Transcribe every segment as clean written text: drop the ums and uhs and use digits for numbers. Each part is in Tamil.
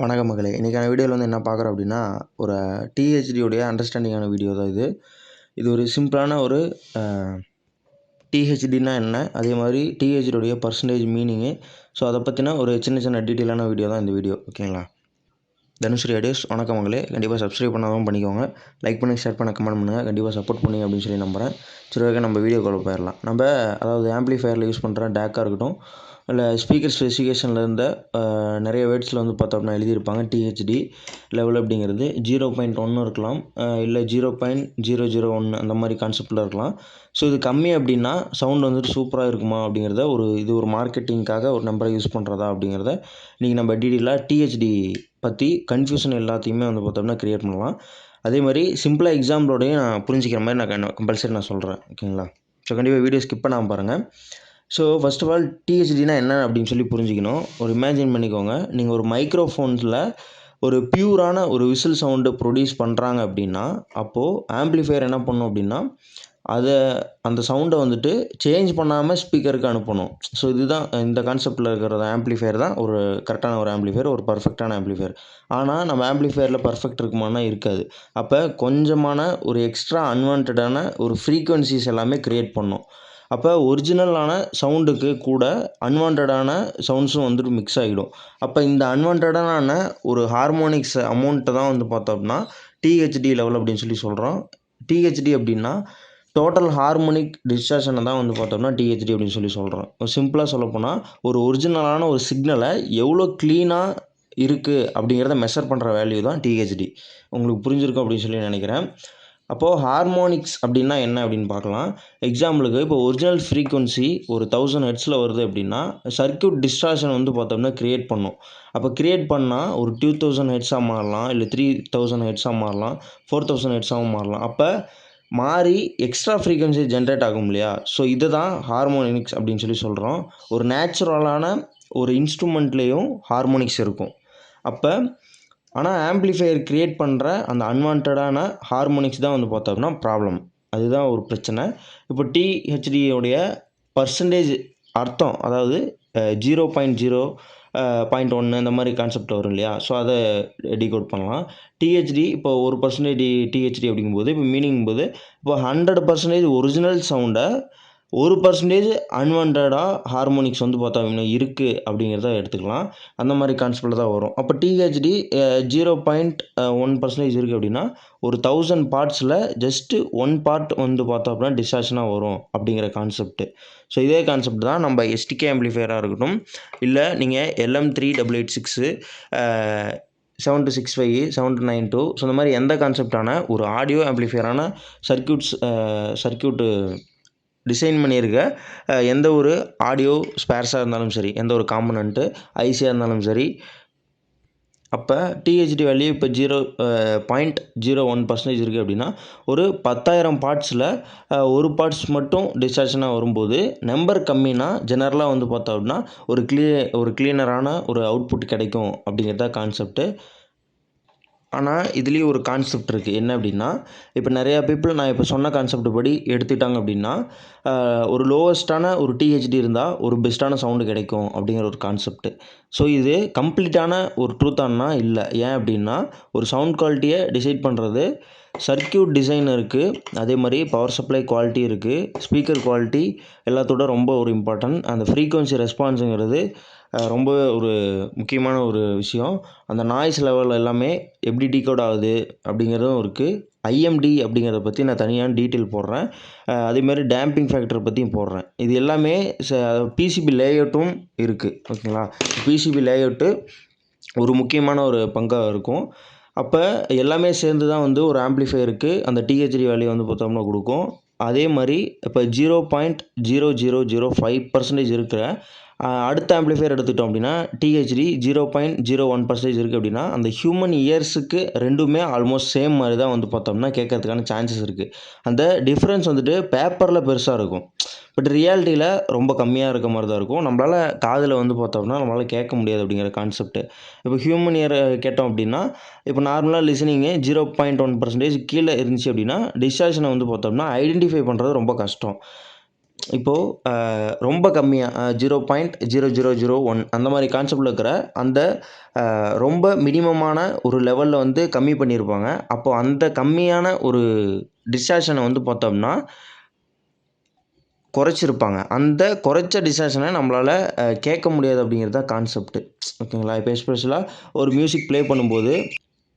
வணக்கம் மகளே. இன்றைக்கான வீடியோவில் வந்து என்ன பார்க்குறோம் அப்படின்னா, ஒரு டிஹெச்டியோடைய அண்டர்ஸ்டாண்டிங்கான வீடியோ தான் இது. இது ஒரு சிம்பிளான ஒரு டிஹெச்டினா என்ன, அதே மாதிரி டிஹெச்டியோடைய பர்சன்டேஜ் மீனிங்கு, ஸோ அதை பற்றின ஒரு சின்ன சின்ன டீட்டெயிலான வீடியோ தான் இந்த வீடியோ. ஓகேங்களா? தனுஸ்ரீ ஆடியோஸ். வணக்கம் மகளே. கண்டிப்பாக சப்ஸ்கிரைப் பண்ணாலும் பண்ணிக்கோங்க. லைக் பண்ணி, ஷேர் பண்ண, கமெண்ட் பண்ணுங்கள். கண்டிப்பாக சப்போர்ட் பண்ணி அப்படின்னு சொல்லி நம்புகிறேன். சரி, ஓகே, நம்ம வீடியோக்குள்ள போயிடலாம். நம்ம அதாவது ஆம்ப்ளிஃபயரில் யூஸ் பண்ணுற டேக்காக இருக்கட்டும், இல்லை ஸ்பீக்கர் ஸ்பெசிஃபிகேஷனில் இருந்த நிறைய வேர்ட்ஸில் வந்து பார்த்தோம்னா எழுதியிருப்பாங்க டிஹெச்டி லெவல் அப்படிங்கிறது 0.1 இருக்கலாம், இல்லை 0.001 அந்த மாதிரி கான்செப்டில் இருக்கலாம். ஸோ இது கம்மி அப்படின்னா சவுண்ட் வந்துட்டு சூப்பராக இருக்குமா அப்படிங்கிறத இது ஒரு மார்க்கெட்டிங்காக ஒரு நம்பரை யூஸ் பண்ணுறதா அப்படிங்கிறத இன்றைக்கி நம்ம டீட்டெயிலாக டிஹெச்டி பற்றி கன்ஃபியூஷன் எல்லாத்தையுமே வந்து பார்த்தோம்னா க்ரியேட் பண்ணலாம். அதே மாதிரி சிம்பிளாக எக்ஸாம்பிளோடையும் நான் புரிஞ்சிக்கிற மாதிரி நான் கம்பல்சரி நான் சொல்கிறேன். ஓகேங்களா? ஸோ கண்டிப்பாக வீடியோ ஸ்கிப் பண்ணாமல் பாருங்கள். ஸோ ஃபர்ஸ்ட் ஆஃப் ஆல் டிஹெச்டினா என்ன அப்படின்னு சொல்லி புரிஞ்சிக்கணும். ஒரு இமேஜின் பண்ணிக்கோங்க, நீங்கள் ஒரு மைக்ரோஃபோன்ஸில் ஒரு பியூரான ஒரு விசில் சவுண்டு ப்ரொடியூஸ் பண்ணுறாங்க அப்படின்னா, அப்போது ஆம்ப்ளிஃபையர் என்ன பண்ணும் அப்படின்னா, அந்த சவுண்டை வந்துட்டு சேஞ்ச் பண்ணாமல் ஸ்பீக்கருக்கு அனுப்பணும். ஸோ இதுதான் இந்த கான்செப்டில் இருக்கிற ஆம்ப்ளிஃபையர் தான் ஒரு கரெக்டான ஒரு ஆம்ப்ளிஃபையர், ஒரு பர்ஃபெக்டான ஆம்ப்ளிஃபையர். ஆனால் நம்ம ஆம்ப்ளிஃபையரில் பர்ஃபெக்ட் இருக்குமானா இருக்காது. அப்போ கொஞ்சமான ஒரு எக்ஸ்ட்ரா அன்வான்டான ஒரு ஃப்ரீக்குவென்சிஸ் எல்லாமே க்ரியேட் பண்ணும். அப்போ ஒரிஜினலான சவுண்டுக்கு கூட அன்வான்டான சவுண்ட்ஸும் வந்துட்டு மிக்ஸ் ஆகிடும். அப்போ இந்த அன்வான்டான ஒரு ஹார்மோனிக்ஸ் அமௌண்ட்டை தான் வந்து பார்த்தோம்னா டிஹெச்டி லெவல் அப்படின்னு சொல்லி சொல்கிறோம். டிஹெச்டி அப்படின்னா டோட்டல் ஹார்மோனிக் டிஸ்டார்ஷனை தான் வந்து பார்த்தோம்னா டிஹெச்டி அப்படின்னு சொல்லி சொல்கிறோம். சிம்பிளாக சொல்லப்போனால் ஒரு ஒரிஜினலான ஒரு சிக்னலை எவ்வளோ க்ளீனாக இருக்குது அப்படிங்கிறத மெஷர் பண்ணுற வேல்யூ தான் டிஹெச்டி. உங்களுக்கு புரிஞ்சிருக்கும் அப்படின்னு சொல்லி நினைக்கிறேன். அப்போது ஹார்மோனிக்ஸ் அப்படின்னா என்ன அப்படின்னு பார்க்கலாம். எக்ஸாம்பிளுக்கு இப்போ ஒரிஜினல் ஃப்ரீக்குவன்சி ஒரு 1000 ஹெர்ட்ஸில் வருது அப்படின்னா சர்க்யூட் டிஸ்டார்ஷன் வந்து பார்த்தோம்னா க்ரியேட் பண்ணும். அப்போ க்ரியேட் பண்ணால் ஒரு 2000 ஹெர்ட்ஸாக மாறலாம், இல்லை 3000 ஹெர்ட்ஸாக மாறலாம், 4000 ஹெர்ட்ஸாகவும் மாறலாம். அப்போ மாறி எக்ஸ்ட்ரா ஃப்ரீக்குவன்சி ஜென்ரேட் ஆகும் இல்லையா? ஸோ இதை தான் ஹார்மோனிக்ஸ் அப்படின்னு சொல்லி சொல்கிறோம். ஒரு நேச்சுரலான ஒரு இன்ஸ்ட்ருமெண்ட்லேயும் ஹார்மோனிக்ஸ் இருக்கும். அப்போ ஆனால் ஆம்ப்ளிஃபையர் க்ரியேட் பண்ணுற அந்த அன்வான்டான ஹார்மோனிக்ஸ் தான் வந்து பார்த்தோம்னா ப்ராப்ளம். அதுதான் ஒரு பிரச்சனை. இப்போ டிஹெச்டியோடைய பர்சன்டேஜ் அர்த்தம், அதாவது 0.0.1 இந்த மாதிரி கான்செப்ட் வரும் இல்லையா? ஸோ அதை டீகோட் பண்ணலாம். டிஹெச்டி இப்போ 1% டிஹெச்டி அப்படிங்கும்போது இப்போ மீனிங்கும்போது இப்போ 100% ஒரிஜினல் சவுண்டை 1% அன்வான்டாக ஹார்மோனிக்ஸ் வந்து பார்த்தோம்னா இருக்குது அப்படிங்கிறத எடுத்துக்கலாம். அந்த மாதிரி கான்செப்டில் தான் வரும். அப்போ டிஹெச்டி 0.1% இருக்குது அப்படின்னா ஒரு 1000 பார்ட்ஸில் ஜஸ்ட்டு 1 பார்ட் வந்து பார்த்தோம் அப்படின்னா டிஸ்டார்ஷனாக வரும் அப்படிங்கிற கான்செப்ட்டு. ஸோ இதே கான்செப்ட் தான் நம்ம எஸ்டிகே ஆம்ப்ளிஃபையராக இருக்கட்டும், இல்லை நீங்கள் LM3886 7265 7292 ஸோ இந்த மாதிரி எந்த கான்செப்டான ஒரு ஆடியோ ஆம்ப்ளிஃபையரான சர்க்யூட்டு டிசைன் பண்ணியிருக்க எந்த ஒரு ஆடியோ ஸ்பேர்ஸாக இருந்தாலும் சரி, எந்த ஒரு காம்பனண்ட்டு ஐசியாக இருந்தாலும் சரி, அப்போ டிஹெச்டி வேல்யூ இப்போ 0.01% இருக்குது அப்படின்னா ஒரு 10,000 பார்ட்ஸில் ஒரு பார்ட்ஸ் மட்டும் டிஸ்டார்ஷனாக வரும்போது நம்பர் கம்மினா ஜெனரலாக வந்து பார்த்தோம் அப்படின்னா ஒரு க்ளீனரான ஒரு அவுட்புட் கிடைக்கும் அப்படிங்கிறதா கான்செப்ட்டு. ஆனால் இதுலேயும் ஒரு கான்செப்ட் இருக்குது. என்ன அப்படின்னா, இப்போ நிறையா பீப்புள் நான் இப்போ சொன்ன கான்செப்ட் படி எடுத்துக்கிட்டாங்க அப்படின்னா ஒரு லோவஸ்ட்டான ஒரு டிஹெச்டி இருந்தால் ஒரு பெஸ்ட்டான சவுண்டு கிடைக்கும் அப்படிங்கிற ஒரு கான்செப்ட்டு. ஸோ இது கம்ப்ளீட்டான ஒரு ட்ரூத்தானா இல்லை. ஏன் அப்படின்னா ஒரு சவுண்ட் குவாலிட்டியை டிசைட் பண்ணுறது சர்க்யூட் டிசைன் இருக்குது, அதே மாதிரி பவர் சப்ளை குவாலிட்டி இருக்குது, ஸ்பீக்கர் குவாலிட்டி எல்லாத்தோட ரொம்ப ஒரு இம்பார்ட்டன்ட். அந்த ஃப்ரீக்குவன்சி ரெஸ்பான்ஸுங்கிறது ரொம்ப ஒரு முக்கியமான ஒரு விஷயம். அந்த நாய்ஸ் லெவல் எல்லாமே எப்படி டீகோட் ஆகுது அப்படிங்கிறதும் இருக்குது. ஐஎம்டி அப்படிங்கிறத பற்றி நான் தனியான டீட்டெயில் போடுறேன். அதேமாதிரி டேம்பிங் ஃபேக்டரை பற்றியும் போடுறேன். இது எல்லாமே பிசிபி லேஅவுட்டும் இருக்குது. ஓகேங்களா? பிசிபி லேஅவுட்டு ஒரு முக்கியமான ஒரு பங்காக இருக்கும். அப்போ எல்லாமே சேர்ந்து தான் வந்து ஒரு ஆம்ப்ளிஃபையருக்கு அந்த டிஹெச்டி வேல்யூ வந்து பார்த்தோம்னா கொடுக்கும். அதே மாதிரி இப்போ 0.0005% இருக்கிற அடுத்த ஆம்ப்ளிஃபையர் எடுத்துக்கிட்டோம் அப்படின்னா டிஹெச்டி 0.01% இருக்குது அப்படின்னா அந்த ஹியூமன் இயர்ஸுக்கு ரெண்டுமே ஆல்மோஸ்ட் சேம் மாதிரி தான் வந்து பார்த்தோம்னா கேட்கறதுக்கான சான்சஸ் இருக்குது. அந்த டிஃப்ரென்ஸ் வந்துட்டு பேப்பரில் பெருசாக இருக்கும், பட் ரியாலிட்டியில் ரொம்ப கம்மியாக இருக்க மாதிரி தான் இருக்கும். நம்மளால் காதில் வந்து பார்த்தோம்னா நம்மளால் கேட்க முடியாது அப்படிங்கிற கான்செப்ட்டு. இப்போ ஹியூமன் இயர் கேட்டோம் அப்படின்னா இப்போ நார்மலாக லிசனிங்கு 0.1% கீழே இருந்துச்சு அப்படின்னா டிஸ்டார்ஷனை வந்து பார்த்தோம்னா ஐடென்டிஃபை பண்ணுறது ரொம்ப கஷ்டம். இப்போது ரொம்ப கம்மியாக 0.0001 அந்த மாதிரி கான்செப்டில் இருக்கிற அந்த ரொம்ப மினிமமான ஒரு லெவலில் வந்து கம்மி பண்ணியிருப்பாங்க. அப்போது அந்த கம்மியான ஒரு டிஸ்டார்ஷனை வந்து பார்த்தோம்னா குறைச்சிருப்பாங்க. அந்த குறைச்ச டிஸ்டார்ஷனை நம்மளால கேட்க முடியாது அப்படிங்கிறது தான் கான்செப்ட்டு. ஓகேங்களா? இப்போ எஸ்பெஷலாக ஒரு மியூசிக் ப்ளே பண்ணும்போது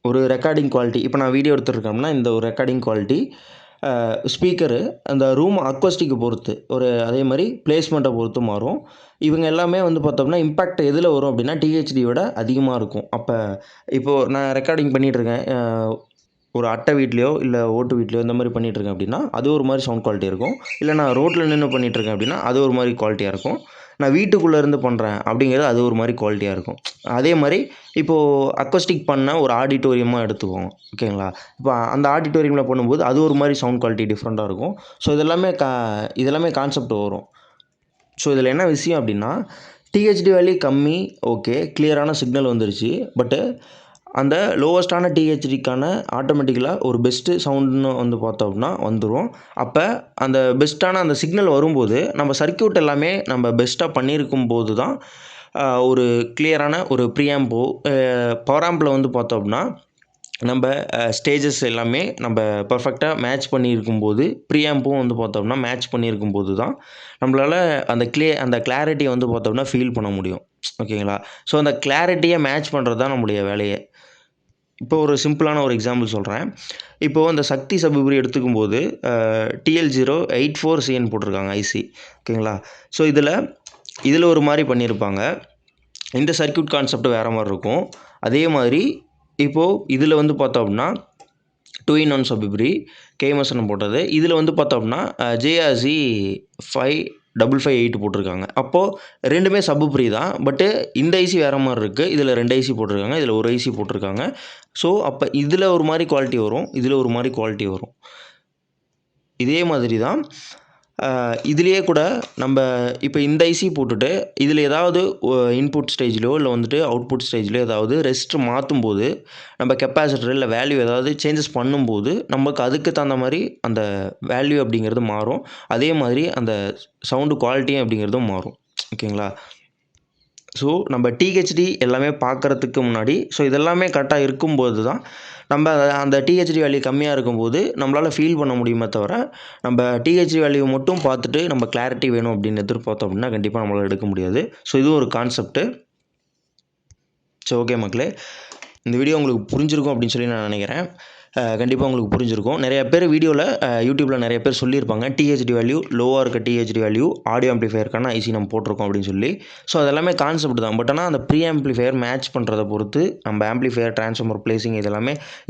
ஒரு ரெக்கார்டிங் குவாலிட்டி இப்போ நான் வீடியோ எடுத்துருக்கோம்னா இந்த ஒரு ரெக்கார்டிங் குவாலிட்டி ஸ்பீக்கரு அந்த ரூம் அக்வஸ்டிக்கை பொறுத்து அதே மாதிரி பிளேஸ்மெண்ட்டை பொறுத்து மாறும். இவங்க எல்லாமே வந்து பார்த்தோம்னா இம்பேக்ட் எதில் வரும் அப்படின்னா டிஹெச்டியோட அதிகமாக இருக்கும். அப்போ இப்போது நான் ரெக்கார்டிங் பண்ணிகிட்ருக்கேன். ஒரு அட்டை வீட்லேயோ இல்லை ஓட்டு வீட்லேயோ இந்த மாதிரி பண்ணிகிட்ருக்கேன் அப்படின்னா அது ஒரு மாதிரி சவுண்ட் குவாலிட்டி இருக்கும். இல்லை நான் ரோட்டில் நின்று பண்ணிகிட்ருக்கேன் அப்படின்னா அது ஒரு மாதிரி குவாலிட்டியாக இருக்கும். நான் வீட்டுக்குள்ளே இருந்து பண்ணுறேன் அப்படிங்கிறது அது ஒரு மாதிரி குவாலிட்டியாக இருக்கும். அதே மாதிரி இப்போது அக்வஸ்டிக் பண்ண ஒரு ஆடிட்டோரியமாக எடுத்துக்கோங்க. ஓகேங்களா? இப்போ அந்த ஆடிட்டோரியமில் பண்ணும்போது அது ஒரு மாதிரி சவுண்ட் குவாலிட்டி டிஃப்ரெண்ட்டாக இருக்கும். ஸோ இதெல்லாமே கான்செப்ட் வரும். ஸோ இதில் என்ன விஷயம் அப்படின்னா டிஹெச்டி வேல்யூ கம்மி, ஓகே, கிளியரான சிக்னல் வந்துருச்சு. பட்டு அந்த லோவஸ்ட்டான டிஹெச்டிக்கான ஆட்டோமேட்டிக்கலாக ஒரு பெஸ்ட்டு சவுண்டுன்னு வந்து பார்த்தோம் அப்படின்னா வந்துடும். அப்போ அந்த பெஸ்ட்டான அந்த சிக்னல் வரும்போது நம்ம சர்க்யூட் எல்லாமே நம்ம பெஸ்ட்டாக பண்ணியிருக்கும் போது தான் ஒரு கிளியரான ஒரு ப்ரீஆம்போ பவர் ஆம்பில் வந்து பார்த்தோம் அப்படின்னா நம்ம ஸ்டேஜஸ் எல்லாமே நம்ம பர்ஃபெக்டாக மேட்ச் பண்ணியிருக்கும்போது ப்ரீஆம்பும் வந்து பார்த்தோம்னா மேட்ச் பண்ணியிருக்கும்போது தான் நம்மளால் அந்த கிளாரிட்டியை வந்து பார்த்தோம்னா ஃபீல் பண்ண முடியும். ஓகேங்களா? ஸோ அந்த கிளாரிட்டியை மேட்ச் பண்ணுறது தான் நம்முடைய வேலையே. இப்போ ஒரு சிம்பிளான ஒரு எக்ஸாம்பிள் சொல்கிறேன். இப்போது அந்த சக்தி சப்வூஃபர் எடுத்துக்கும்போது TL084CN போட்டிருக்காங்க ஐசி. ஓகேங்களா? ஸோ இதில் ஒரு மாதிரி பண்ணியிருப்பாங்க. இந்த சர்க்யூட் கான்செப்ட் வேறு மாதிரி இருக்கும். அதே மாதிரி இப்போது இதில் வந்து பார்த்தோம் அப்படின்னா 2-in-1 சப்வூஃபர் கேஎம்எஸ்என் போட்டது. இதில் வந்து பார்த்தோம் அப்படின்னா JRC 5558 போட்டிருக்காங்க. அப்போது ரெண்டுமே சப்வூஃபர் தான். பட்டு இந்த ஐசி வேறு மாதிரி இருக்குது. இதில் 2 ஐசி போட்டிருக்காங்க. இதில் ஒரு ஐசி போட்டிருக்காங்க. ஸோ அப்போ இதில் ஒரு மாதிரி குவாலிட்டி வரும். இதில் ஒரு மாதிரி குவாலிட்டி வரும். இதே மாதிரி தான் இதுலேயே கூட நம்ம இப்போ இந்த ஐசி போட்டுட்டு இதில் ஏதாவது இன்புட் ஸ்டேஜ்லையோ இல்லை வந்துட்டு அவுட்புட் ஸ்டேஜ்லையோ ஏதாவது ரெசிஸ்டர் மாற்றும்போது நம்ம கெப்பாசிட்டர் இல்லை வேல்யூ ஏதாவது சேஞ்சஸ் பண்ணும்போது நமக்கு அதுக்கு தகுந்த மாதிரி அந்த வேல்யூ அப்படிங்கிறது மாறும். அதே மாதிரி அந்த சவுண்டு குவாலிட்டியும் அப்படிங்கிறதும் மாறும். ஓகேங்களா? ஸோ நம்ம டிஹெச்டி எல்லாமே பார்க்குறதுக்கு முன்னாடி இதெல்லாமே கரெக்டாக இருக்கும்போது தான் நம்ம அந்த டிஹெச்டி வேல்யூ கம்மியாக இருக்கும்போது நம்மளால் ஃபீல் பண்ண முடியுமே தவிர நம்ம டிஹெச்டி வேல்யூ மட்டும் பார்த்துட்டு நம்ம கிளாரிட்டி வேணும் அப்படின்னு எதிர்பார்த்தோம் அப்படின்னா கண்டிப்பாக நம்மளால் எடுக்க முடியாது. ஸோ இதுவும் ஒரு கான்செப்ட்டு. ஸோ ஓகே மக்களே, இந்த வீடியோ உங்களுக்கு புரிஞ்சிருக்கும் அப்படின்னு சொல்லி நான் நினைக்கிறேன். கண்டிப்பாக உங்களுக்கு புரிஞ்சிருக்கும். நிறைய பேர் வீடியோவில் யூடியூப்பில் நிறைய பேர் சொல்லியிருப்பாங்க டிஹெச்டி வேல்யூ லோவாக இருக்க டிஹெச்டி வேல்யூ ஆடியோ ஆம்ப்ளிஃபையருக்கான ஐசி நம்ம போட்டிருக்கோம் அப்படின்னு சொல்லி. ஸோ அதெல்லாமே கான்செப்ட் தான். பட் ஆனால் அந்த ப்ரீ ஆம்ப்ளிஃபையர் மேட்ச் பண்ணுறதை பொறுத்து நம்ம ஆம்ப்ளிஃபையர் ட்ரான்ஸ்ஃபார்மர் பிளேசிங்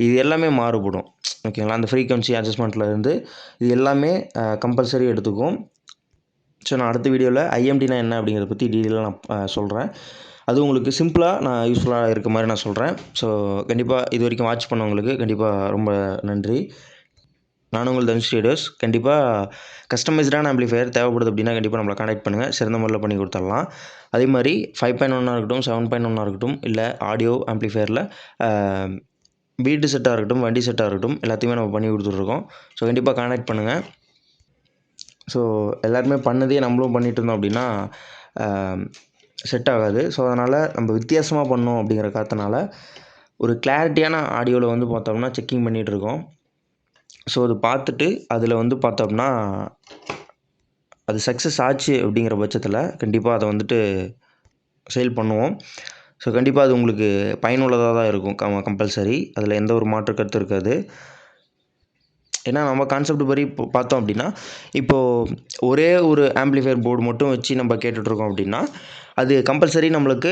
இது எல்லாமே மாறுபடும். ஓகேங்களா? அந்த ஃப்ரீக்வன்சி அட்ஜஸ்ட்மெண்ட்லேருந்து இது எல்லாமே கம்பல்சரி எடுத்துக்கும். ஸோ நான் அடுத்த வீடியோவில் ஐஎம்டினா என்ன அப்படிங்கிறத பற்றி டீட்டெயிலாக நான் சொல்கிறேன். அது உங்களுக்கு சிம்பிளாக நான் யூஸ்ஃபுல்லாக இருக்க மாதிரி நான் சொல்கிறேன். ஸோ கண்டிப்பாக இது வரைக்கும் வாட்ச் பண்ணவங்களுக்கு கண்டிப்பாக ரொம்ப நன்றி. நான் உங்கள் தனுஷ் ட்ரேடர்ஸ். கண்டிப்பாக கஸ்டமைஸ்டான ஆம்ப்ளிஃபையர் தேவைப்படுது அப்படின்னா கண்டிப்பாக நம்மளை கான்டாக்ட் பண்ணுங்கள். சிறந்த முறையில் பண்ணி கொடுத்துடலாம். அதே மாதிரி 5.1 இருக்கட்டும், 7.1 இருக்கட்டும், இல்லை ஆடியோ ஆம்ப்ளிஃபையரில் வீட்டு செட்டாக இருக்கட்டும், வண்டி செட்டாக இருக்கட்டும், எல்லாத்தையுமே நம்ம பண்ணி கொடுத்துட்ருக்கோம். ஸோ கண்டிப்பாக கான்டாக்ட் பண்ணுங்கள். ஸோ எல்லாருமே பண்ணதே நம்மளும் பண்ணிகிட்டு இருந்தோம் அப்படின்னா செட் ஆகாது. ஸோ அதனால் நம்ம வித்தியாசமாக பண்ணோம் அப்படிங்கிற காரணத்தினால ஒரு கிளாரிட்டியான ஆடியோவில் வந்து பார்த்தோம்னா செக்கிங் பண்ணிகிட்ருக்கோம். ஸோ அது பார்த்துட்டு அதில் வந்து பார்த்தோம்னா அது சக்ஸஸ் ஆச்சு அப்படிங்கிற பட்சத்தில் கண்டிப்பாக அதை வந்துட்டு சேல் பண்ணுவோம். ஸோ கண்டிப்பாக அது உங்களுக்கு பயனுள்ளதாக தான் இருக்கும். கம்பல்சரி அதில் எந்த ஒரு மாற்று கருத்து இருக்காது. ஏன்னா நம்ம கான்செப்ட் படி இப்போ பார்த்தோம் அப்படின்னா இப்போது ஒரே ஒரு ஆம்ப்ளிஃபையர் போர்டு மட்டும் வச்சு நம்ம கேட்டுட்ருக்கோம் அப்படின்னா அது கம்பல்சரி நம்மளுக்கு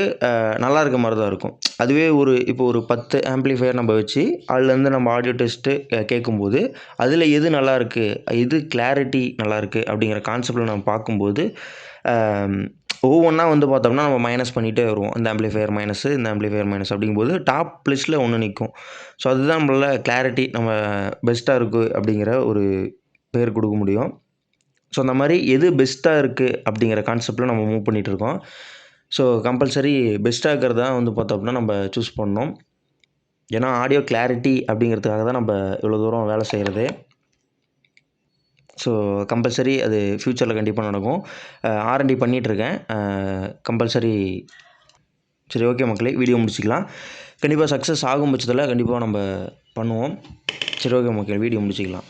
நல்லா இருக்க மாதிரி தான் இருக்கும். அதுவே இப்போ ஒரு 10 ஆம்ப்ளிஃபையர் நம்ம வச்சு அதுலேருந்து நம்ம ஆடியோ டெஸ்ட்டு கேட்கும்போது அதில் எது நல்லாயிருக்கு, எது கிளாரிட்டி நல்லாயிருக்கு அப்படிங்கிற கான்செப்டில் நம்ம பார்க்கும்போது ஒவ்வொன்றா வந்து பார்த்தோம்னா நம்ம மைனஸ் பண்ணிகிட்டே வருவோம். இந்த ஆம்ப்ளிஃபையர் மைனஸு, இந்த ஆம்ப்ளிஃபையர் மைனஸ் அப்படிங்கும்போது டாப் லிஸ்ட்டில் ஒன்று நிற்கும். ஸோ அதுதான் நம்மளால் கிளாரிட்டி நம்ம பெஸ்ட்டாக இருக்குது அப்படிங்கிற ஒரு பேர் கொடுக்க முடியும். ஸோ அந்த மாதிரி எது பெஸ்ட்டாக இருக்குது அப்படிங்கிற கான்செப்டில் நம்ம மூவ் பண்ணிகிட்ருக்கோம். ஸோ கம்பல்சரி பெஸ்ட்டாக இருக்கிறது தான் வந்து பார்த்தோம் அப்படின்னா நம்ம சூஸ் பண்ணணும். ஏன்னா ஆடியோ கிளாரிட்டி அப்படிங்கிறதுக்காக தான் நம்ம இவ்வளோ தூரம் வேலை செய்கிறது. ஸோ கம்பல்சரி அது ஃப்யூச்சரில் கண்டிப்பாக நடக்கும். R&D பண்ணிகிட்ருக்கேன். கம்பல்சரி. சரி, ஓகே மக்களே, வீடியோ முடிச்சிக்கலாம். கண்டிப்பாக சக்ஸஸ் ஆகும் பட்சத்தில் கண்டிப்பாக நம்ம பண்ணுவோம். சரி, ஓகே மக்களே, வீடியோ முடிச்சிக்கலாம்.